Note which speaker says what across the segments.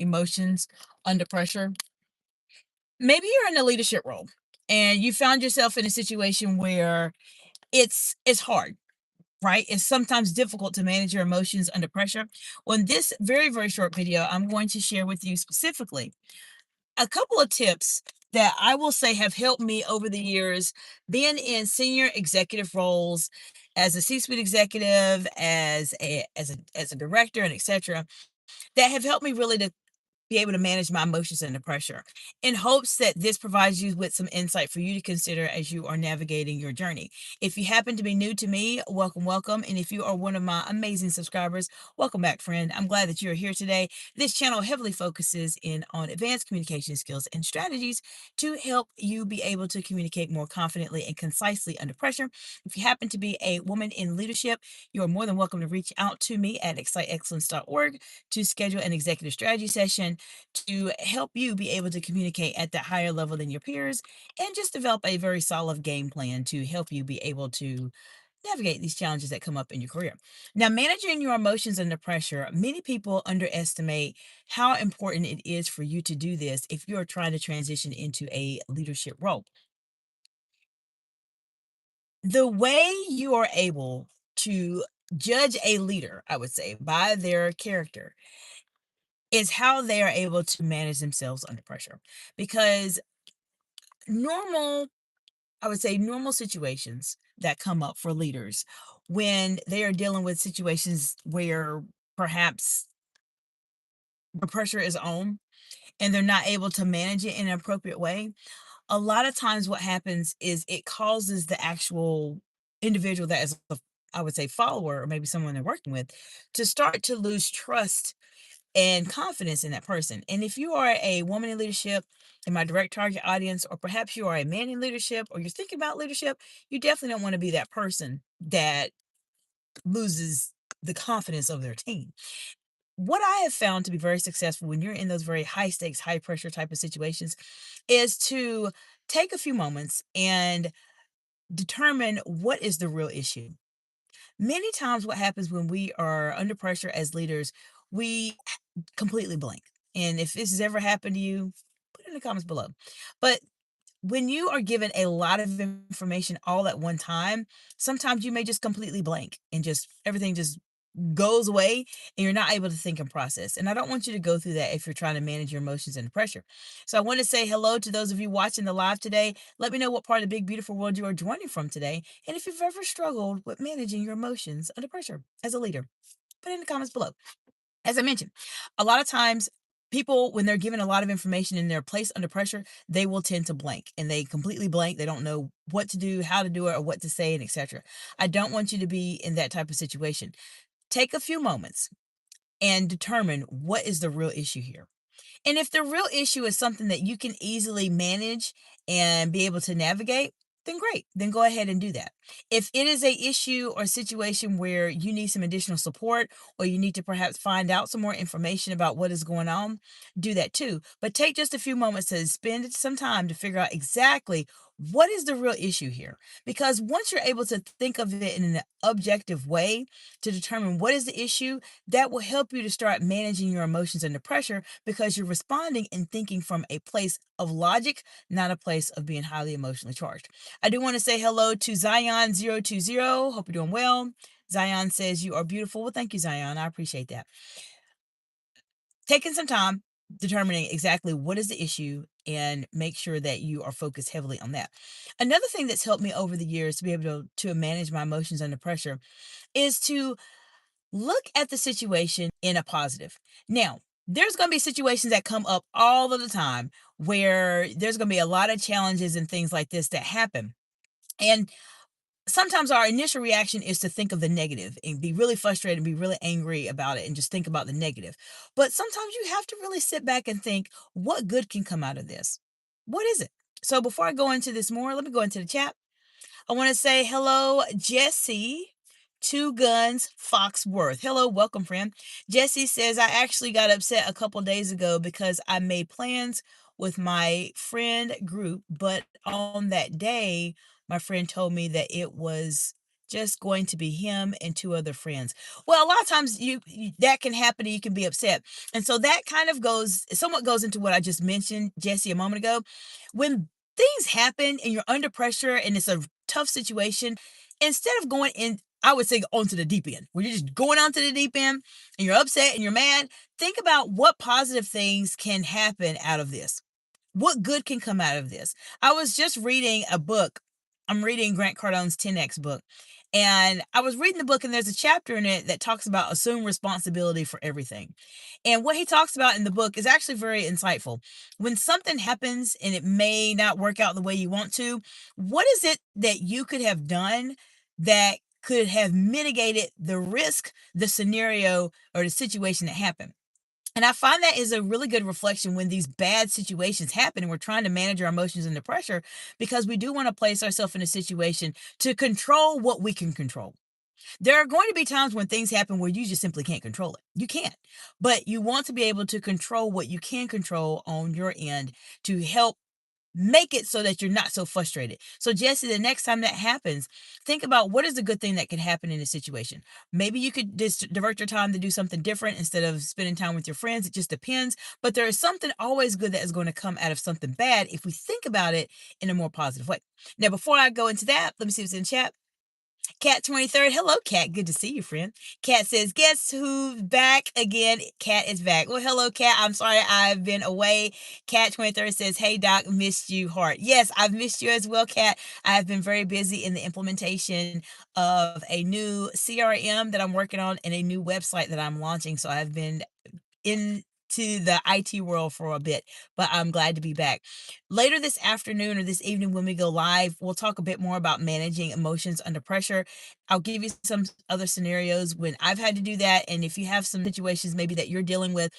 Speaker 1: emotions under pressure. Maybe you're in a leadership role and you found yourself in a situation where it's hard, right? It's sometimes difficult to manage your emotions under pressure. Well, in this very, very short video, I'm going to share with you specifically a couple of tips that I will say have helped me over the years being in senior executive roles as a C-suite executive, as a director, and etc. that have helped me really to be able to manage my emotions under pressure in hopes that this provides you with some insight for you to consider as you are navigating your journey. If you happen to be new to me, welcome, welcome. And if you are one of my amazing subscribers, welcome back, friend. I'm glad that you're here today. This channel heavily focuses in on advanced communication skills and strategies to help you be able to communicate more confidently and concisely under pressure. If you happen to be a woman in leadership, you are more than welcome to reach out to me at exciteexcellence.org to schedule an executive strategy session to help you be able to communicate at that higher level than your peers and just develop a very solid game plan to help you be able to navigate these challenges that come up in your career. Now, managing your emotions under pressure, many people underestimate how important it is for you to do this if you're trying to transition into a leadership role. The way you are able to judge a leader, I would say, by their character is how they are able to manage themselves under pressure. Because normal, I would say, normal situations that come up for leaders when they are dealing with situations where perhaps the pressure is on and they're not able to manage it in an appropriate way, a lot of times what happens is it causes the actual individual that is, I would say, follower or maybe someone they're working with to start to lose trust and confidence in that person. And if you are a woman in leadership in my direct target audience, or perhaps you are a man in leadership, or you're thinking about leadership, you definitely don't want to be that person that loses the confidence of their team. What I have found to be very successful when you're in those very high stakes, high pressure type of situations is to take a few moments and determine what is the real issue. Many times, what happens when we are under pressure as leaders, we completely blank. And if this has ever happened to you, put it in the comments below. But when you are given a lot of information all at one time, sometimes you may just completely blank and just everything just goes away and you're not able to think and process. And I don't want you to go through that if you're trying to manage your emotions and pressure. So I want to say hello to those of you watching the live today. Let me know what part of the big, beautiful world you are joining from today. And if you've ever struggled with managing your emotions under pressure as a leader, put it in the comments below. As I mentioned, a lot of times people, when they're given a lot of information and they're placed under pressure, they will tend to blank and they completely blank. They don't know what to do, how to do it, or what to say, and etc. I don't want you to be in that type of situation. Take a few moments and determine what is the real issue here. And if the real issue is something that you can easily manage and be able to navigate, then great. Then go ahead and do that. If it is a issue or situation where you need some additional support or you need to perhaps find out some more information about what is going on, do that too. But take just a few moments to spend some time to figure out exactly what is the real issue here. Because once you're able to think of it in an objective way to determine what is the issue, that will help you to start managing your emotions under pressure because you're responding and thinking from a place of logic, not a place of being highly emotionally charged. I do want to say hello to Zion020. Hope you're doing well. Zion says you are beautiful. Well, thank you, Zion. I appreciate that. Taking some time, determining exactly what is the issue, and make sure that you are focused heavily on that. Another thing that's helped me over the years to be able to manage my emotions under pressure is to look at the situation in a positive. Now, there's going to be situations that come up all of the time where there's going to be a lot of challenges and things like this that happen. And sometimes our initial reaction is to think of the negative and be really frustrated and be really angry about it and just think about the negative. But sometimes you have to really sit back and think, what good can come out of this? What is it? So before I go into this more, let me go into the chat. I want to say hello, Jesse. Two Guns Foxworth. Hello, welcome, friend. Jesse says, I actually got upset a couple days ago because I made plans with my friend group, but on that day, my friend told me that it was just going to be him and two other friends. Well, a lot of times that can happen and you can be upset. And so that kind of somewhat goes into what I just mentioned, Jesse, a moment ago. When things happen and you're under pressure and it's a tough situation, instead of going in, I would say onto the deep end, where you're just going onto the deep end and you're upset and you're mad, think about what positive things can happen out of this. What good can come out of this? I was just reading a book. I'm reading Grant Cardone's 10X book. And I was reading the book, and there's a chapter in it that talks about assume responsibility for everything. And what he talks about in the book is actually very insightful. When something happens and it may not work out the way you want to, what is it that you could have done that could have mitigated the risk, the scenario, or the situation that happened? And I find that is a really good reflection when these bad situations happen and we're trying to manage our emotions under pressure, because we do want to place ourselves in a situation to control what we can control. There are going to be times when things happen where you just simply can't control it. You can't. But you want to be able to control what you can control on your end to help make it so that you're not so frustrated. So, Jesse, the next time that happens, think about what is the good thing that could happen in a situation. Maybe you could divert your time to do something different instead of spending time with your friends. It just depends. But there is something always good that is going to come out of something bad if we think about it in a more positive way. Now, before I go into that, let me see what's in chat. Cat 23rd. Hello, Cat. Good to see you, friend. Cat says, guess who's back again? Cat is back. Well, hello, Cat. I'm sorry I've been away. Cat 23rd says, hey, Doc, missed you, heart. Yes, I've missed you as well, Cat. I have been very busy in the implementation of a new CRM that I'm working on and a new website that I'm launching. So I've been into the IT world for a bit, but I'm glad to be back. Later this afternoon or this evening when we go live, we'll talk a bit more about managing emotions under pressure. I'll give you some other scenarios when I've had to do that. And if you have some situations maybe that you're dealing with,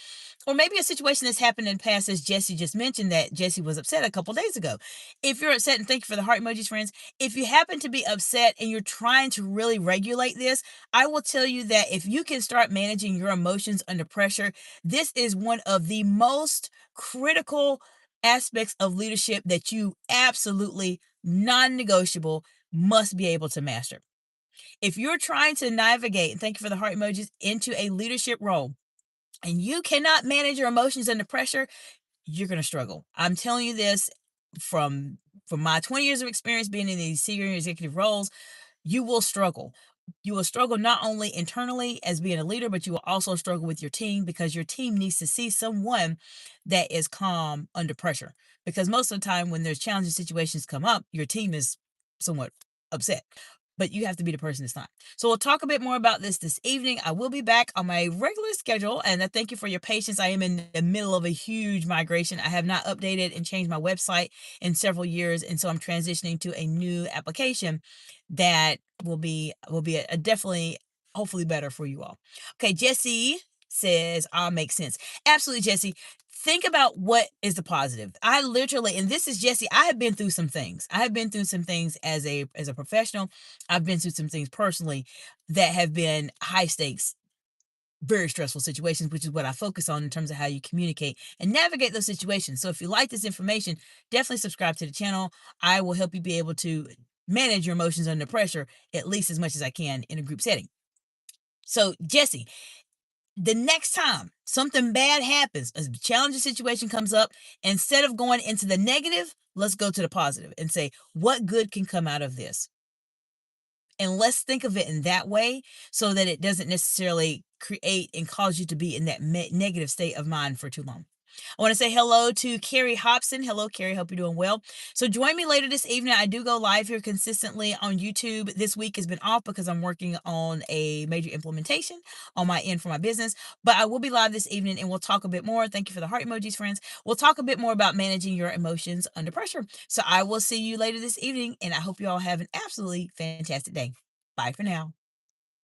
Speaker 1: or maybe a situation that's happened in the past, as Jesse just mentioned, that Jesse was upset a couple days ago. If you're upset, and thank you for the heart emojis, friends. If you happen to be upset and you're trying to really regulate this, I will tell you that if you can start managing your emotions under pressure, this is one of the most critical aspects of leadership that you absolutely non-negotiable must be able to master. If you're trying to navigate, and thank you for the heart emojis, into a leadership role, and you cannot manage your emotions under pressure, you're going to struggle. I'm telling you this from my 20 years of experience being in these senior executive roles. You will struggle. You will struggle not only internally as being a leader, but you will also struggle with your team, because your team needs to see someone that is calm under pressure. Because most of the time when there's challenging situations come up, your team is somewhat upset, but you have to be the person that's not. So we'll talk a bit more about this evening. I will be back on my regular schedule, and I thank you for your patience. I am in the middle of a huge migration. I have not updated and changed my website in several years, and so I'm transitioning to a new application that will be a definitely, hopefully, better for you all. Okay, Jesse says, "I'll make sense." Absolutely, Jesse. Think about what is the positive. I literally, and this is Jesse, I have been through some things. I have been through some things as a professional. I've been through some things personally that have been high stakes, very stressful situations, which is what I focus on in terms of how you communicate and navigate those situations. So if you like this information, definitely subscribe to the channel. I will help you be able to manage your emotions under pressure at least as much as I can in a group setting. So, Jesse, the next time something bad happens, a challenging situation comes up, instead of going into the negative, let's go to the positive and say, what good can come out of this? And let's think of it in that way so that it doesn't necessarily create and cause you to be in that negative state of mind for too long. I want to say hello to Carrie Hobson. Hello, Carrie. Hope you're doing well. So join me later this evening. I do go live here consistently on YouTube. This week has been off because I'm working on a major implementation on my end for my business. But I will be live this evening and we'll talk a bit more. Thank you for the heart emojis, friends. We'll talk a bit more about managing your emotions under pressure. So I will see you later this evening, and I hope you all have an absolutely fantastic day. Bye for now.